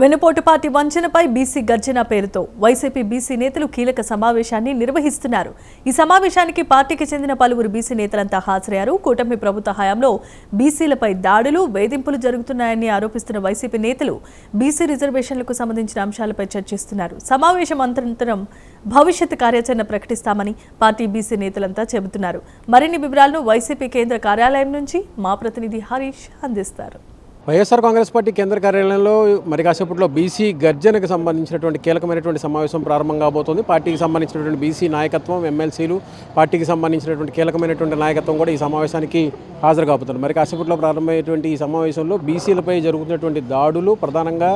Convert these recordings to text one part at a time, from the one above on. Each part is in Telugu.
వెనుపోటు పార్టీ వంచనపై బీసీ గర్జన పేరుతో వైసీపీ బీసీ నేతలు కీలక సమావేశాన్ని నిర్వహిస్తున్నారు. ఈ సమావేశానికి పార్టీకి చెందిన పలువురు బీసీ నేతలంతా హాజరయ్యారు. కూటమి ప్రభుత్వ హయాంలో బీసీలపై దాడులు, వేధింపులు జరుగుతున్నాయని ఆరోపిస్తున్న వైసీపీ నేతలు బీసీ రిజర్వేషన్లకు సంబంధించిన అంశాలపై చర్చిస్తున్నారు. సమావేశం అనంతరం భవిష్యత్ కార్యాచరణ ప్రకటిస్తామని పార్టీ బీసీ నేతలంతా చెబుతున్నారు. మరిన్ని వివరాలను వైసీపీ కేంద్ర కార్యాలయం నుంచి మా ప్రతినిధి హరీష్ అందిస్తారు. వైఎస్ఆర్ కాంగ్రెస్ పార్టీ కేంద్ర కార్యాలయంలో మరి కాసేపట్లో బీసీ గర్జనకు సంబంధించినటువంటి కీలకమైనటువంటి సమావేశం ప్రారంభం కాబోతోంది. పార్టీకి సంబంధించినటువంటి బీసీ నాయకత్వం, ఎమ్మెల్సీలు, పార్టీకి సంబంధించినటువంటి కీలకమైనటువంటి నాయకత్వం కూడా ఈ సమావేశానికి హాజరు కాబోతున్నారు. మరి కాసేపట్లో ప్రారంభమయ్యేటువంటి ఈ సమావేశంలో బీసీలపై జరుగుతున్నటువంటి దాడులు, ప్రధానంగా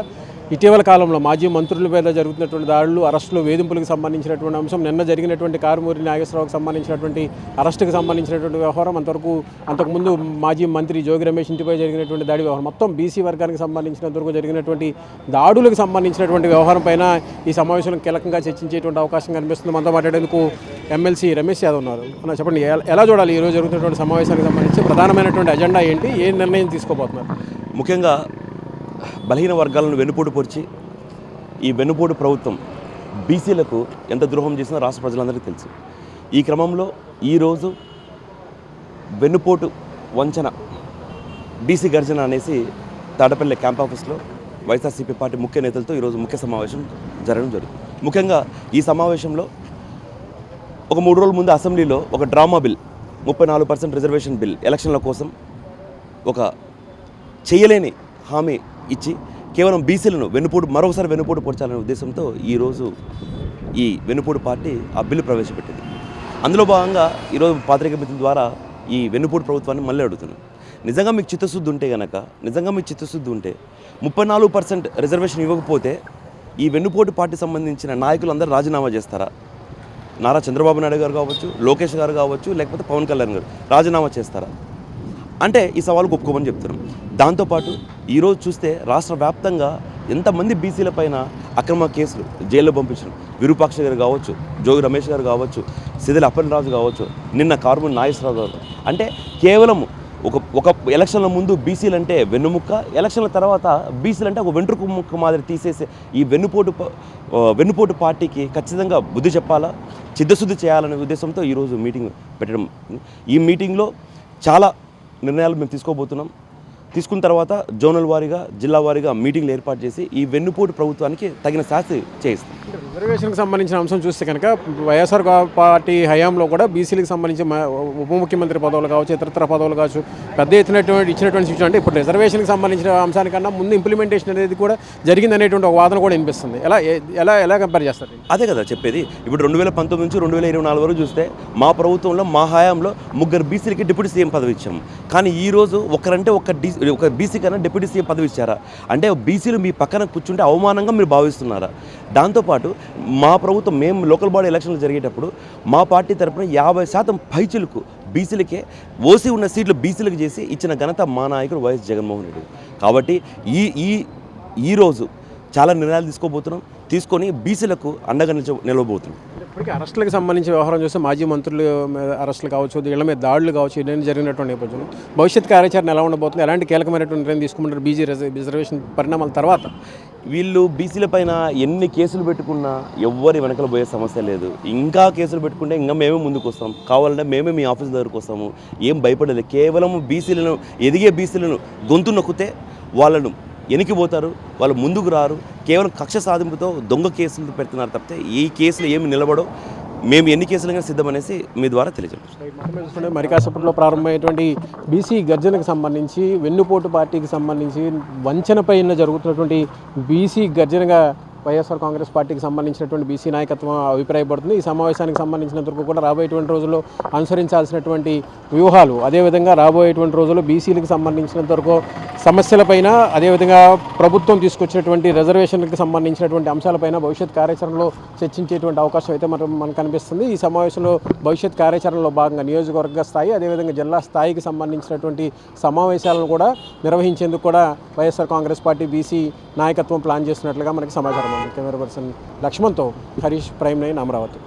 ఇటీవల కాలంలో మాజీ మంత్రుల మీద జరుగుతున్నటువంటి దాడులు, అరెస్టులు, వేధింపులకు సంబంధించినటువంటి అంశం, నిన్న జరిగినటువంటి కారుమూరి నాగేశ్వరరావుకు సంబంధించినటువంటి అరెస్టుకు సంబంధించినటువంటి వ్యవహారం, అంతకుముందు మాజీ మంత్రి జోగి రమేష్ ఇంటిపై జరిగినటువంటి దాడి వ్యవహారం, మొత్తం బీసీ వర్గానికి సంబంధించినంతవరకు జరిగినటువంటి దాడులకు సంబంధించినటువంటి వ్యవహారం పైన ఈ సమావేశంలో కీలకంగా చర్చించేటువంటి అవకాశం కనిపిస్తుంది. మనతో మాట్లాడేందుకు ఎమ్మెల్సీ రమేష్ యాదవ్ ఉన్నారు. చెప్పండి, ఎలా చూడాలి ఈరోజు జరుగుతున్నటువంటి సమావేశానికి సంబంధించి ప్రధానమైనటువంటి అజెండా ఏంటి, ఏ నిర్ణయం తీసుకోబోతున్నారు? ముఖ్యంగా బలహీన వర్గాలను వెన్నుపోటు పొడిచి ఈ వెన్నుపోటు ప్రభుత్వం బీసీలకు ఎంత ద్రోహం చేసినా రాష్ట్ర ప్రజలందరికీ తెలుసు. ఈ క్రమంలో ఈరోజు వెన్నుపోటు వంచన బీసీ గర్జన అనేసి తాడపల్లి క్యాంప్ ఆఫీస్లో వైఎస్ఆర్సీపీ పార్టీ ముఖ్య నేతలతో ఈరోజు ముఖ్య సమావేశం జరగడం జరుగుతుంది. ముఖ్యంగా ఈ సమావేశంలో ఒక 3 రోజుల ముందు అసెంబ్లీలో ఒక డ్రామా బిల్, 34% రిజర్వేషన్ బిల్ ఎలక్షన్ల కోసం ఒక చేయలేని హామీ ఇచ్చి కేవలం బీసీలను మరోసారి వెన్నుపోటు పొడచాలనే ఉద్దేశంతో ఈరోజు ఈ వెన్నుపోటు పార్టీ ఆ బిల్లు ప్రవేశపెట్టింది. అందులో భాగంగా ఈరోజు పాత్రికా మిత్రుల ద్వారా ఈ వెన్నుపోటు ప్రభుత్వాన్ని మళ్ళీ అడుగుతున్నాం. నిజంగా మీకు చిత్తశుద్ధి ఉంటే 34% రిజర్వేషన్ ఇవ్వకపోతే ఈ వెన్నుపోటు పార్టీ సంబంధించిన నాయకులందరూ రాజీనామా చేస్తారా? నారా చంద్రబాబు నాయుడు గారు కావచ్చు, లోకేష్ గారు కావచ్చు, లేకపోతే పవన్ కళ్యాణ్ గారు రాజీనామా చేస్తారా అంటే ఈ సవాలు ఒప్పుకోమని చెప్తున్నాం. దాంతోపాటు ఈరోజు చూస్తే రాష్ట్ర వ్యాప్తంగా ఎంతమంది బీసీల పైన అక్రమ కేసులు జైల్లో పంపించడం, విరూపాక్ష గారు కావచ్చు, జోగి రమేష్ గారు కావచ్చు, సిదిల అప్పలరాజు కావచ్చు, నిన్న కారుమూరి నాగేశ్వరరావు గారు, అంటే కేవలం ఒక ఎలక్షన్ల ముందు బీసీలు అంటే వెన్నుముక్క, ఎలక్షన్ల తర్వాత బీసీలు అంటే ఒక వెంట్రుక ముక్క మాదిరి తీసేసే ఈ వెన్నుపోటు పార్టీకి ఖచ్చితంగా బుద్ధి చెప్పాలా, చిత్తశుద్ధి చేయాలనే ఉద్దేశంతో ఈరోజు మీటింగ్ పెట్టడం. ఈ మీటింగ్లో చాలా నిర్ణయాలు మేము తీసుకోబోతున్నాం. తీసుకున్న తర్వాత జోనల్ వారీగా, జిల్లా వారీగా మీటింగ్లు ఏర్పాటు చేసి ఈ వెన్నుపోటు ప్రభుత్వానికి తగిన శాస్తి చేయిస్తాం. రిజర్వేషన్కి సంబంధించిన అంశం చూస్తే కనుక వైఎస్ఆర్ పార్టీ హయాంలో కూడా బీసీలకు సంబంధించి ఉప ముఖ్యమంత్రి పదవులు కావచ్చు, ఇతరత్ర పదవులు కావచ్చు, పెద్ద ఇచ్చినటువంటి సిచ్యువేషన్. అంటే ఇప్పుడు రిజర్వేషన్కి సంబంధించిన అంశానికన్నా ముందు ఇంప్లిమెంటేషన్ అనేది కూడా జరిగిందనేటువంటి ఒక వాదన కూడా వినిపిస్తుంది. ఎలా కంపేర్ చేస్తారు? అదే కదా చెప్పేది. ఇప్పుడు 2019 నుంచి 2024 వరకు చూస్తే మా ప్రభుత్వంలో, మా హయాంలో 3 బీసీలకి డిప్యూటీ సీఎం పదవి ఇచ్చాము. కానీ ఈరోజు ఒక బీసీ కన్నా డిప్యూటీ సీఎం పదవి ఇచ్చారా? అంటే బీసీలు మీ పక్కన కూర్చుంటే అవమానంగా మీరు భావిస్తున్నారా? దాంతోపాటు మా ప్రభుత్వం, మేము లోకల్ బాడీ ఎలక్షన్లు జరిగేటప్పుడు మా పార్టీ తరఫున 50% పైచిలకు బీసీలకే, ఓసీ ఉన్న సీట్లు బీసీలకు చేసి ఇచ్చిన ఘనత మా నాయకుడు వైఎస్ జగన్మోహన్ రెడ్డి. కాబట్టి ఈరోజు చాలా నిర్ణయాలు తీసుకొని బీసీలకు అండగా నిలవబోతున్నాం. ఇప్పటికీ అరెస్టులకు సంబంధించిన వ్యవహారం చూస్తే మాజీ మంత్రులు అరెస్టులు కావచ్చు, ఇళ్ల మీద దాడులు కావచ్చు, ఇవన్నీ జరిగినటువంటి నేపథ్యంలో భవిష్యత్ కార్యాచరణ ఎలా ఉండబోతుంది? ఎలాంటి కీలకమైనటువంటి నిర్ణయం తీసుకుంటారు బీసీ రిజర్వేషన్ పరిణామాల తర్వాత? వీళ్ళు బీసీల పైన ఎన్ని కేసులు పెట్టుకున్నా ఎవ్వరి వెనకలు పోయే సమస్య లేదు. ఇంకా కేసులు పెట్టుకుంటే ఇంకా మేమే ముందుకు వస్తాం, కావాలంటే మేమే మీ ఆఫీస్ దగ్గరకు వస్తాము. ఏం భయపడలేదు. కేవలం ఎదిగే బీసీలను గొంతు నొక్కితే వాళ్ళను వెనక్కిపోతారు, వాళ్ళు ముందుకు రారు. కేవలం కక్ష సాధింపుతో దొంగ కేసులు పెడుతున్నారు తప్పితే ఈ కేసులు ఏమి నిలబడో. మేము ఎన్ని కేసులుగా సిద్ధమనేసి మీ ద్వారా తెలియజేస్తాం. మరి కాసేపట్లో ప్రారంభమైనటువంటి బీసీ గర్జనకు సంబంధించి, వెన్నుపోటు పార్టీకి సంబంధించి వంచనపై జరుగుతున్నటువంటి బీసీ గర్జనగా వైఎస్ఆర్ కాంగ్రెస్ పార్టీకి సంబంధించినటువంటి బీసీ నాయకత్వం అభిప్రాయపడుతుంది. ఈ సమావేశానికి సంబంధించినంతవరకు కూడా రాబోయేటువంటి రోజుల్లో అనుసరించాల్సినటువంటి వ్యూహాలు, అదేవిధంగా రాబోయేటువంటి రోజుల్లో బీసీలకు సంబంధించినంతవరకు సమస్యలపైన, అదేవిధంగా ప్రభుత్వం తీసుకొచ్చినటువంటి రిజర్వేషన్లకు సంబంధించినటువంటి అంశాలపైన భవిష్యత్ కార్యాచరణలో చర్చించేటువంటి అవకాశం అయితే మనకు కనిపిస్తుంది. ఈ సమావేశంలో భవిష్యత్ కార్యాచరణలో భాగంగా నియోజకవర్గ స్థాయి, అదేవిధంగా జిల్లా స్థాయికి సంబంధించినటువంటి సమావేశాలను కూడా నిర్వహించేందుకు కూడా వైఎస్ఆర్ కాంగ్రెస్ పార్టీ బీసీ నాయకత్వం ప్లాన్ చేస్తున్నట్లుగా మనకి సమాచారం ఉంది. కెమెరా పర్సన్ లక్ష్మణ్తో హరీష్, ప్రైమ్ 9 అమరావతి.